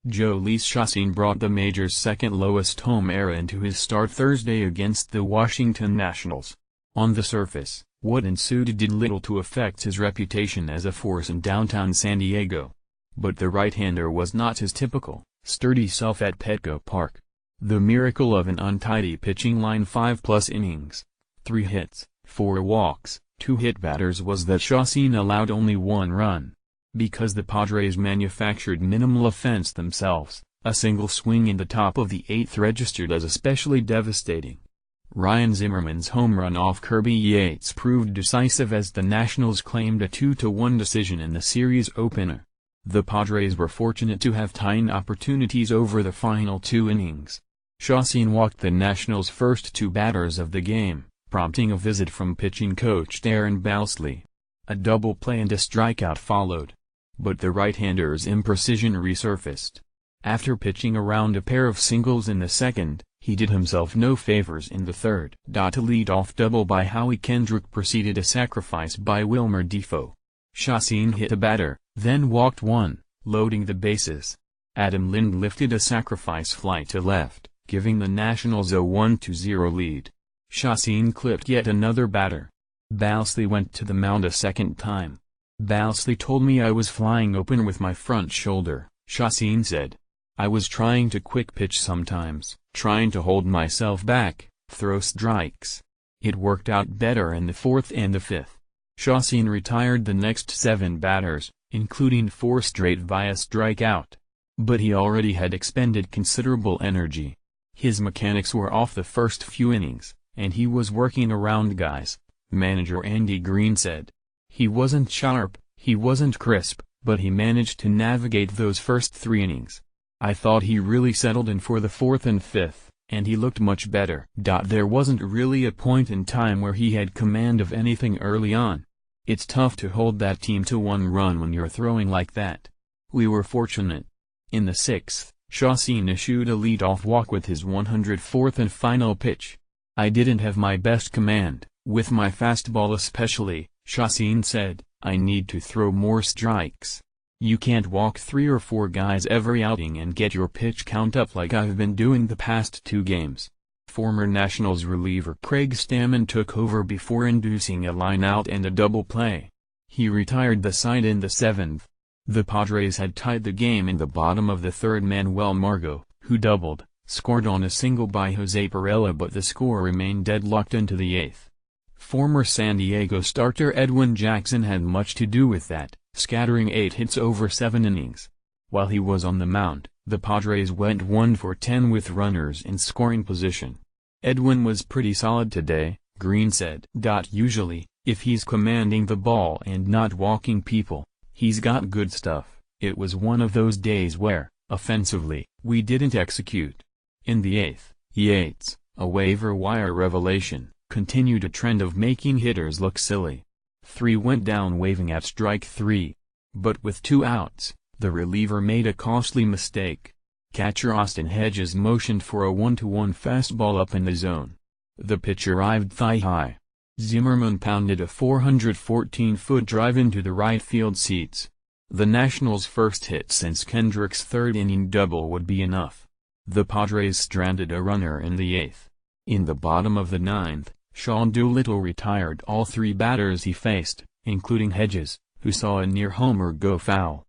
Jhoulys Chacín brought the major's second-lowest home ERA into his start Thursday against the Washington Nationals. On the surface, what ensued did little to affect his reputation as a force in downtown San Diego. But the right-hander was not his typical, sturdy self at Petco Park. The miracle of an untidy pitching line 5+ innings, 3 hits, 4 walks, 2 hit batters was that Chacín allowed only 1 run. Because the Padres manufactured minimal offense themselves, a single swing in the top of the 8th registered as especially devastating. Ryan Zimmerman's home run off Kirby Yates proved decisive as the Nationals claimed a 2-1 decision in the series opener. The Padres were fortunate to have tying opportunities over the final 2 innings. Chacín walked the Nationals' first 2 batters of the game, prompting a visit from pitching coach Aaron Balsley. A double play and a strikeout followed. But the right-hander's imprecision resurfaced. After pitching around a pair of singles in the second, he did himself no favors in the third. A lead-off double by Howie Kendrick preceded a sacrifice by Wilmer Difo. Chacín hit a batter, then walked 1, loading the bases. Adam Lind lifted a sacrifice fly to left, giving the Nationals a 1-0 lead. Chacín clipped yet another batter. Balsley went to the mound a second time. Balsley told me I was flying open with my front shoulder, Chacín said. I was trying to quick pitch sometimes, trying to hold myself back, throw strikes. It worked out better in the 4th and the 5th. Chacín retired the next 7 batters, including 4 straight via strikeout. But he already had expended considerable energy. His mechanics were off the first few innings, and he was working around guys, manager Andy Green said. He wasn't sharp, he wasn't crisp, but he managed to navigate those first 3 innings. I thought he really settled in for the 4th and 5th, and he looked much better. There wasn't really a point in time where he had command of anything early on. It's tough to hold that team to 1 run when you're throwing like that. We were fortunate. In the 6th, Chacín issued a lead-off walk with his 104th and final pitch. I didn't have my best command, with my fastball especially, Chacín said. I need to throw more strikes. You can't walk 3 or 4 guys every outing and get your pitch count up like I've been doing the past 2 games. Former Nationals reliever Craig Stammen took over before inducing a line-out and a double play. He retired the side in the 7th. The Padres had tied the game in the bottom of the 3rd. Manuel Margot, who doubled, scored on a single by Jose Pirela, but the score remained deadlocked into the 8th. Former San Diego starter Edwin Jackson had much to do with that, scattering 8 hits over 7 innings. While he was on the mound, the Padres went 1 for 10 with runners in scoring position. Edwin was pretty solid today, Green said. Usually, if he's commanding the ball and not walking people, he's got good stuff. It was one of those days where, offensively, we didn't execute. In the 8th, Yates, a waiver wire revelation, continued a trend of making hitters look silly. 3 went down waving at strike 3. But with 2 outs, the reliever made a costly mistake. Catcher Austin Hedges motioned for a 1-1 fastball up in the zone. The pitch arrived thigh-high. Zimmerman pounded a 414-foot drive into the right field seats. The Nationals' first hit since Kendrick's 3rd-inning double would be enough. The Padres stranded a runner in the 8th. In the bottom of the 9th, Sean Doolittle retired all 3 batters he faced, including Hedges, who saw a near homer go foul.